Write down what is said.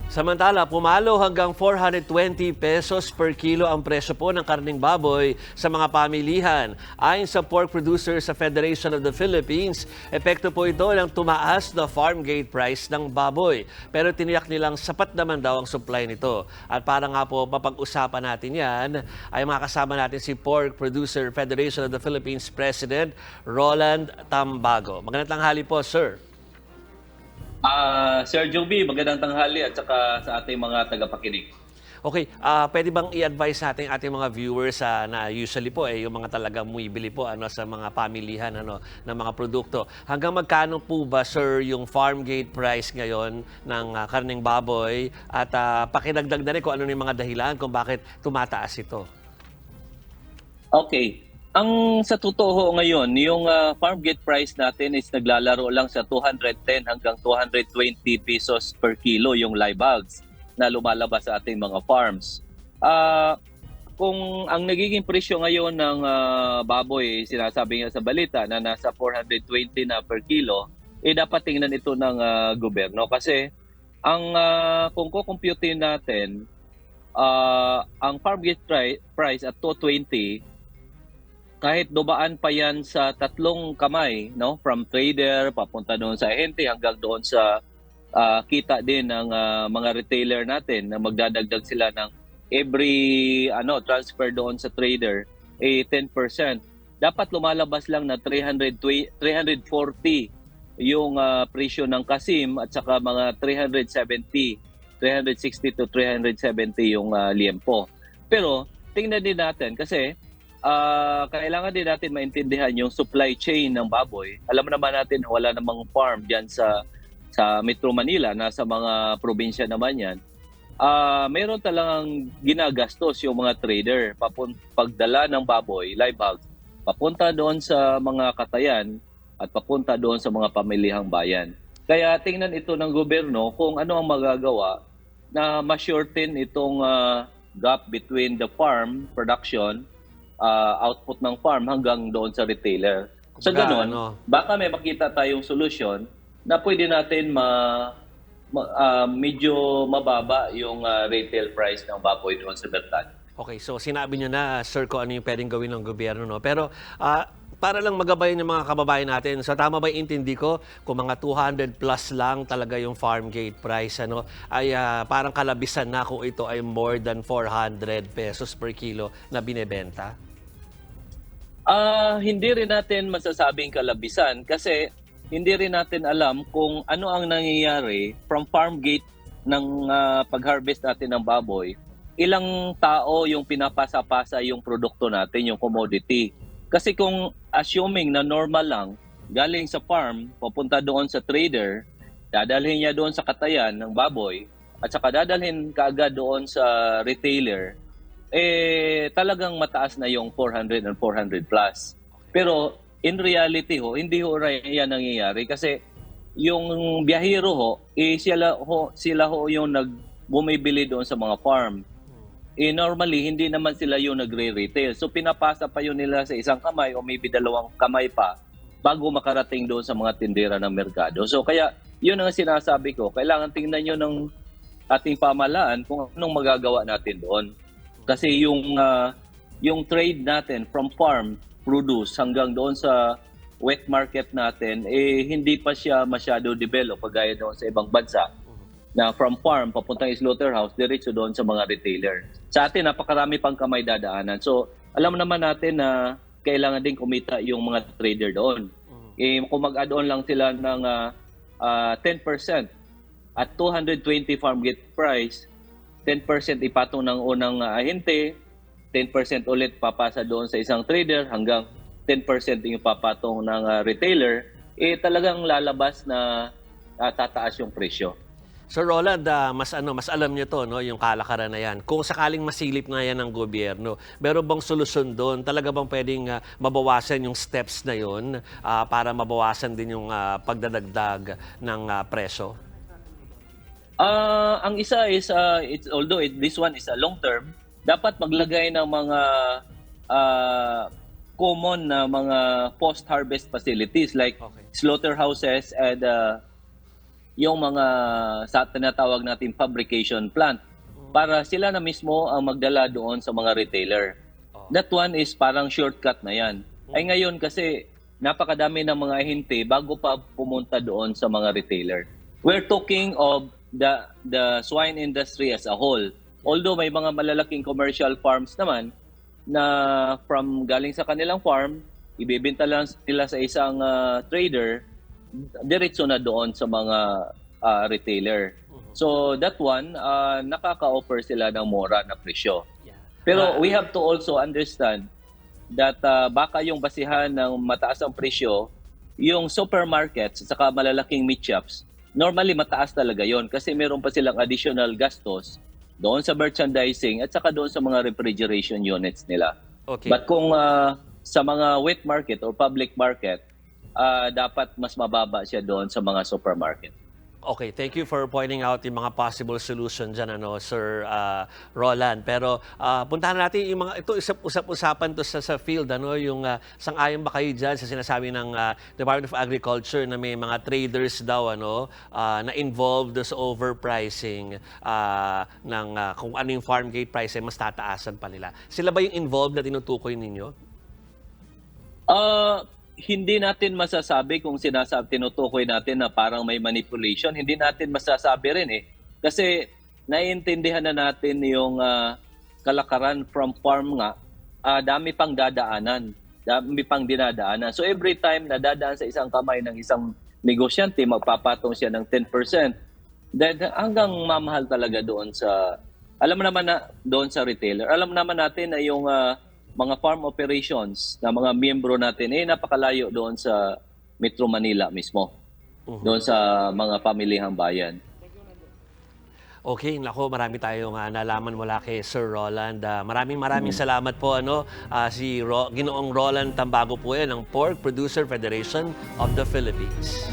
Samantala, pumalo hanggang 420 pesos per kilo ang presyo po ng karning baboy sa mga pamilihan. Ayon sa Pork Producers sa Federation of the Philippines, epekto po ito ng tumaas na farm gate price ng baboy. Pero tiniyak nilang sapat naman daw ang supply nito. At para nga po mapag-usapan natin yan, ay makasama natin si Pork Producer Federation of the Philippines President Roland Tambago. Magandang tanghali po, sir. Sir Joby, magandang tanghali at saka sa ating mga tagapakinig. Okay, pwede bang i-advise natin ating mga viewers na usually po yung mga talagang bumibili po sa mga pamilihan ng mga produkto. Hanggang magkano po ba, sir, yung farm gate price ngayon ng karneng baboy at pakidagdag na rin kung ano yung mga dahilan kung bakit tumataas ito? Okay. Ang sa totoo ngayon, yung farm gate price natin is naglalaro lang sa 210 hanggang 220 pesos per kilo yung live hogs na lumalabas sa ating mga farms. Kung ang nagiging presyo ngayon ng baboy, sinasabi nga sa balita na nasa 420 na per kilo, dapat tingnan ito ng gobyerno kasi ang kung kukumputin natin, ang farm gate price at 220, kahit dumaan pa yan sa tatlong kamay, no, from trader papunta doon sa ahente hanggang doon sa kita din ng mga retailer natin na magdadagdag sila ng every transfer doon sa trader 10%. Dapat lumalabas lang na 340 yung presyo ng kasim at saka mga 360 to 370 yung liempo. Pero tingnan din natin kasi kailangan din natin maintindihan yung supply chain ng baboy. Alam naman natin wala namang farm diyan sa Metro Manila, nasa mga probinsya naman yan. Meron talagang ginagastos yung mga trader pagdala ng baboy, live hogs, papunta doon sa mga katayan at papunta doon sa mga pamilihang bayan. Kaya tingnan ito ng gobyerno kung ano ang magagawa na ma-shorten itong gap between the farm production, output ng farm hanggang doon sa retailer. Sa ganun, baka may makita tayong solusyon na pwede natin medyo mababa yung retail price ng baboy doon sa merkado. Okay, so sinabi niyo na, sir, kung ano yung pwedeng gawin ng gobyerno, no? Pero para lang magabayan ng mga kababayan natin, so tama ba yung intindi ko, kung mga 200 plus lang talaga yung farm gate price, ay parang kalabisan na kung ito ay more than 400 pesos per kilo na binebenta? Hindi rin natin masasabing kalabisan kasi hindi rin natin alam kung ano ang nangyayari from farm gate ng pag-harvest natin ng baboy. Ilang tao yung pinapasa-pasa yung produkto natin, yung commodity. Kasi kung assuming na normal lang, galing sa farm, papunta doon sa trader, dadalhin niya doon sa katayan ng baboy, at saka dadalhin kaagad doon sa retailer, talagang mataas na yung 400 and 400 plus. Pero in reality hindi yan nangyayari kasi yung biyahero sila yung bumibili doon sa mga farm. Normally, hindi naman sila yung nagre-retail. So pinapasa pa yun nila sa isang kamay o maybe dalawang kamay pa bago makarating doon sa mga tindera ng merkado. So kaya yun ang sinasabi ko, kailangan tingnan nyo ng ating pamahalaan kung anong magagawa natin doon. Kasi yung trade natin from farm produce hanggang doon sa wet market natin, hindi pa siya masyado develop kagaya doon sa ibang bansa na from farm papuntang slaughterhouse, diretso doon sa mga retailer. Sa atin, napakarami pang kamay dadaanan. So, alam naman natin na kailangan din kumita yung mga trader doon. Kung mag-add on lang sila ng 10% at 220 farm gate price, 10% ipatong ng unang ahente, 10% ulit papasa doon sa isang trader hanggang 10% yung papatong ng retailer, talagang lalabas na tataas yung presyo. Sir Roland, mas alam niyo to, yung kalakaran na yan. Kung sakaling masilip nga yan ng gobyerno, meron bang solusyon doon? Talaga bang pwedeng mabawasan yung steps na yun para mabawasan din yung pagdadagdag ng presyo? Ang isa is, although this one is a long term, dapat maglagay ng mga common na mga post-harvest facilities like slaughterhouses and yung mga sa tinatawag natin fabrication plant para sila na mismo ang magdala doon sa mga retailer. That one is parang shortcut na yan. Ay ngayon kasi napakadami ng mga ahente bago pa pumunta doon sa mga retailer. We're talking of the swine industry as a whole. Although may mga malalaking commercial farms naman na from galing sa kanilang farm, ibebenta lang nila sa isang trader, diretso na doon sa mga retailer. So that one, nakaka-offer sila ng mura na presyo. Pero we have to also understand that baka yung basihan ng mataas ang presyo, yung supermarkets at saka malalaking meat shops, normally mataas talaga yon kasi meron pa silang additional gastos doon sa merchandising at saka doon sa mga refrigeration units nila. Okay. But kung sa mga wet market or public market, dapat mas mababa siya doon sa mga supermarket. Okay, thank you for pointing out yung mga possible solution dyan, Sir Roland. Pero puntahan natin yung mga, ito usap-usapan to sa field, yung sang-ayon ba kayo dyan sa sinasabi ng Department of Agriculture na may mga traders daw, na involved sa overpricing ng kung ano yung farm gate price ay mas tataasan pa nila. Sila ba yung involved na tinutukoy ninyo? Hindi natin masasabi kung tinutukoy natin na parang may manipulation. Hindi natin masasabi rin Kasi naiintindihan na natin yung kalakaran from farm nga. Dami pang dadaanan. Dami pang dinadaanan. So every time na dadaan sa isang kamay ng isang negosyante, magpapatong siya ng 10%. Then hanggang mamahal talaga doon sa... Alam mo naman na doon sa retailer. Alam naman natin na yung... mga farm operations na mga miyembro natin napakalayo doon sa Metro Manila mismo. Doon sa mga pamilihang bayan. Okay, nako, marami tayong nalaman mula kay Sir Roland. Maraming salamat po si Ginoong Roland Tambago po yan ng Pork Producer Federation of the Philippines.